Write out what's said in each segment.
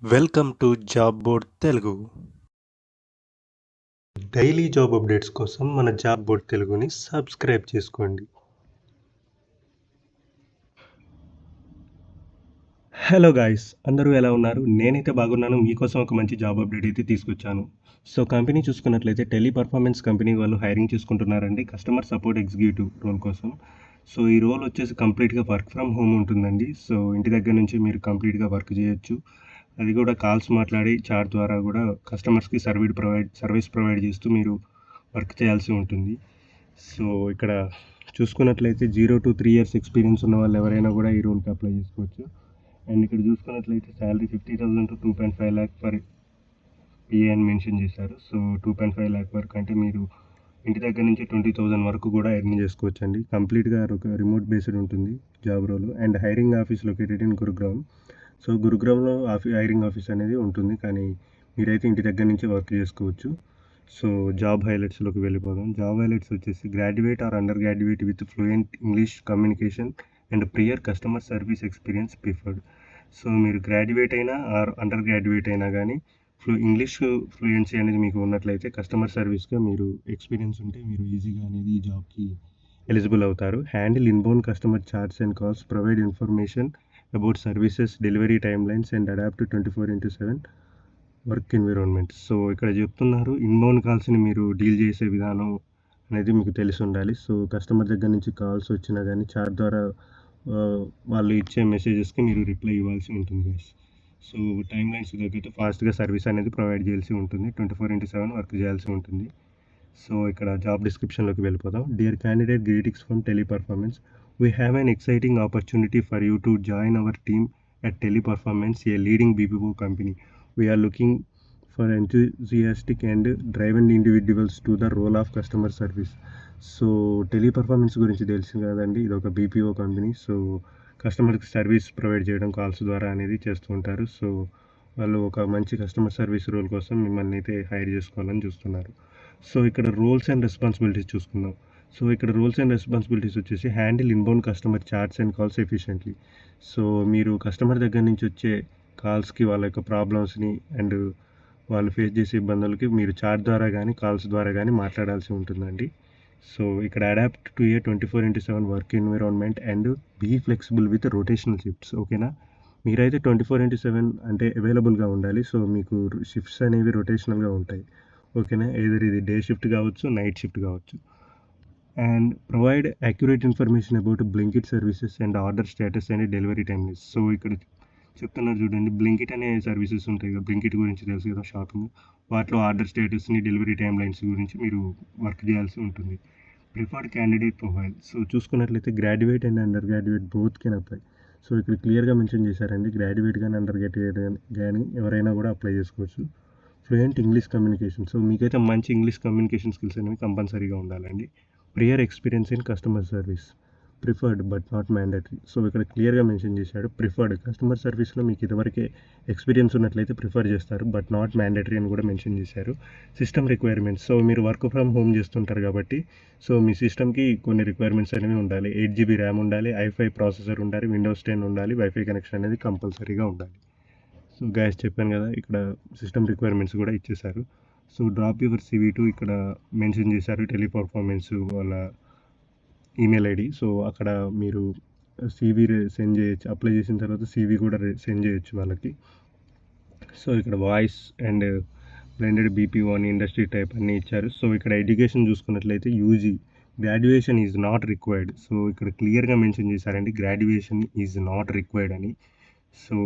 Welcome to job board Telugu. Daily job updates కోసం మన job board తెలుగుని సబ్స్క్రైబ్ చేసుకోండి. హలో గాయ్స్, అందరూ ఎలా ఉన్నారు? నేనైతే బాగున్నాను. మీకోసం ఒక మంచి జాబ్ అప్డేట్ అయితే తీసుకొచ్చాను. సో కంపెనీ చూసుకున్నట్లయితే టెలి పర్ఫార్మెన్స్ కంపెనీ వాళ్ళు హైరింగ్ చేసుకుంటున్నారండి కస్టమర్ సపోర్ట్ ఎగ్జిక్యూటివ్ రోల్ కోసం. సో ఈ రోల్ వచ్చేసి కంప్లీట్గా వర్క్ ఫ్రమ్ హోమ్ ఉంటుందండి. సో ఇంటి దగ్గర నుంచి మీరు కంప్లీట్గా వర్క్ చేయొచ్చు. అది కూడా కాల్స్ మాట్లాడి చాట్ ద్వారా కూడా కస్టమర్స్కి సర్వీస్ ప్రొవైడ్ చేస్తూ మీరు వర్క్ చేయాల్సి ఉంటుంది. సో ఇక్కడ చూసుకున్నట్లయితే 0 to 3 years ఎక్స్పీరియన్స్ ఉన్న వాళ్ళు ఎవరైనా కూడా ఈ రోల్కి అప్లై చేసుకోవచ్చు. అండ్ ఇక్కడ చూసుకున్నట్లయితే salary 50,000 to 2.5 lakh per PA అని మెన్షన్ చేశారు. సో 2.5 lakh వరకు అంటే మీరు ఇంటి దగ్గర నుంచి 20,000 వరకు కూడా ఎర్న్ చేసుకోవచ్చు అండి. కంప్లీట్గా ఒక రిమోట్ బేస్డ్ ఉంటుంది job role. And hiring office located in Gurugram. So గురుగ్రామ్లో హైరింగ్ ఆఫీస్ అనేది ఉంటుంది, కానీ మీరైతే ఇంటి దగ్గర నుంచి వర్క్ చేసుకోవచ్చు. సో జాబ్ హైలైట్స్లోకి వెళ్ళిపోదాం. జాబ్ హైలైట్స్ వచ్చేసి graduate or under graduate with fluent English communication and prior customer service experience preferred. So మీరు గ్రాడ్యుయేట్ అయినా ఆర్ అండర్ గ్రాడ్యుయేట్ అయినా కానీ ఇంగ్లీష్ ఫ్లూయెన్సీ అనేది మీకు ఉన్నట్లయితే కస్టమర్ సర్వీస్గా మీరు ఎక్స్పీరియన్స్ ఉంటే మీరు ఈజీగా అనేది ఈ జాబ్కి ఎలిజిబుల్ అవుతారు. Handle inbound customer chats and calls, provide information about services, delivery time lines and adapt 24/7 work environment. So ఇక్కడ చెప్తున్నారు ఇన్బౌండ్ కాల్స్ని మీరు డీల్ చేసే విధానం అనేది మీకు తెలిసి ఉండాలి. సో కస్టమర్ దగ్గర నుంచి కాల్స్ వచ్చినా కానీ చాట్ ద్వారా వాళ్ళు ఇచ్చే మెసేజెస్కి మీరు రిప్లై ఇవ్వాల్సి ఉంటుంది గైస్. సో టైం లైన్స్ తగ్గట్టు ఫాస్ట్గా సర్వీస్ అనేది ప్రొవైడ్ చేయాల్సి ఉంటుంది. 24/7 వర్క్ చేయాల్సి ఉంటుంది. సో ఇక్కడ జాబ్ డిస్క్రిప్షన్లోకి వెళ్ళిపోదాం. Dear candidate, greetings from tele performance. We have an exciting opportunity for you to join our team at Teleperformance, a leading BPO company. We are looking for enthusiastic and driven individuals to the role of customer service. So Teleperformance గురించి తెలిసింది కదండి, ఇది ఒక BPO company. So కస్టమర్కి service provide చేయడం calls ద్వారా అనేది చేస్తూ ఉంటారు. సో వాళ్ళు ఒక మంచి కస్టమర్ సర్వీస్ రోల్ కోసం మిమ్మల్ని అయితే హైర్ చేసుకోవాలని చూస్తున్నారు. సో ఇక్కడ రోల్స్ అండ్ రెస్పాన్సిబిలిటీస్ చూసుకుందాం. సో ఇక్కడ రోల్స్ అండ్ రెస్పాన్సిబిలిటీస్ వచ్చేసి handle inbound customer chats and calls efficiently. So మీరు కస్టమర్ దగ్గర నుంచి వచ్చే కాల్స్కి వాళ్ళ యొక్క ప్రాబ్లమ్స్ని అండ్ వాళ్ళు ఫేస్ చేసే ఇబ్బందులకి మీరు చాట్ ద్వారా కానీ కాల్స్ ద్వారా కానీ మాట్లాడాల్సి ఉంటుందండి. సో ఇక్కడ adapt to a 24/7 work environment and be flexible with rotational shifts. ఓకేనా, మీరైతే 24/7 అంటే అవైలబుల్గా ఉండాలి. సో మీకు షిఫ్ట్స్ అనేవి రొటేషనల్గా ఉంటాయి. ఓకేనా, ఏదర్ ఇది డే షిఫ్ట్ కావచ్చు, నైట్ షిఫ్ట్ కావచ్చు. And provide accurate information about Blinkit services and order status and delivery time list. So ఇక్కడ చెప్తున్నారు చూడండి, బ్లింకిట్ అనే సర్వీసెస్ ఉంటాయి కదా, బ్లింకిట్ గురించి తెలుసు కదా, షాపింగ్. వాటిలో ఆర్డర్ స్టేటస్ని, డెలివరీ టైమ్ లైన్స్ గురించి మీరు వర్క్ చేయాల్సి ఉంటుంది. Preferred candidate profile. సో చూసుకున్నట్లయితే graduate and under graduate both can apply. So ఇక్కడ క్లియర్గా మెన్షన్ చేశారండి, గ్రాడ్యుయేట్ కానీ అండర్ గ్రాడ్యుయేట్ కానీ ఎవరైనా కూడా అప్లై చేసుకోవచ్చు. Fluent English communication. సో మీకైతే మంచి ఇంగ్లీష్ కమ్యూనికేషన్ స్కిల్స్ అనేవి కంపల్సరీగా ఉండాలండి. Prior experience in customer service, preferred but not mandatory. So ఇక్కడ క్లియర్గా మెన్షన్ చేశాడు, ప్రిఫర్డ్ కస్టమర్ సర్వీస్లో మీకు ఇదివరకే ఎక్స్పీరియన్స్ ఉన్నట్లయితే ప్రిఫర్ చేస్తారు, బట్ నాట్ మ్యాండేటరీ అని కూడా మెన్షన్ చేశారు. System requirements. సో మీరు వర్క్ ఫ్రమ్ హోమ్ చేస్తుంటారు కాబట్టి సో మీ సిస్టమ్కి కొన్ని రిక్వైర్మెంట్స్ అనేవి ఉండాలి. 8GB ర్యామ్ ఉండాలి, i5 ప్రాసెసర్ ఉండాలి, విండోస్ 10 ఉండాలి, వైఫై కనెక్షన్ అనేది కంపల్సరీగా ఉండాలి. సో గ్యాస్ చెప్పాను కదా, ఇక్కడ సిస్టమ్ రిక్వైర్మెంట్స్ కూడా ఇచ్చేశారు. So drop your CV to ఇక్కడ మెన్షన్ చేశారు టెలిపర్ఫార్మెన్స్ వాళ్ళ ఈమెయిల్ ఐడి. సో అక్కడ మీరు CV సెండ్ చేయొచ్చు. అప్లై చేసిన తర్వాత CV కూడా సెండ్ చేయొచ్చు వాళ్ళకి. సో ఇక్కడ వాయిస్ అండ్ బ్లెండెడ్ BPO అని ఇండస్ట్రీ టైప్ అన్నీ ఇచ్చారు. సో ఇక్కడ ఎడ్యుకేషన్ చూసుకున్నట్లయితే UG, graduation is not required. So ఇక్కడ క్లియర్గా మెన్షన్ చేశారండి, గ్రాడ్యుయేషన్ ఈజ్ నాట్ రిక్వైర్డ్ అని. సో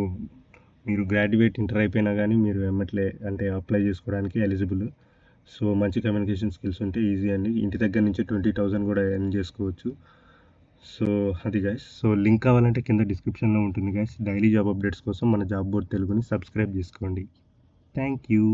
మీరు గ్రాడ్యుయేట్ ఇంటర్ అయిపోయినా కానీ మీరు ఎమ్మట్లే అంటే అప్లై చేసుకోవడానికి ఎలిజిబుల్. సో మంచి కమ్యూనికేషన్ స్కిల్స్ ఉంటే ఈజీ అండి, ఇంటి దగ్గర నుంచి 20,000 కూడా ఎర్న్ చేసుకోవచ్చు. సో అది గైస్. సో లింక్ కావాలంటే కింద డిస్క్రిప్షన్లో ఉంటుంది గైస్. డైలీ జాబ్ అప్డేట్స్ కోసం మన జాబ్ బోర్డ్ తెలుగుని సబ్స్క్రైబ్ చేసుకోండి. Thank you.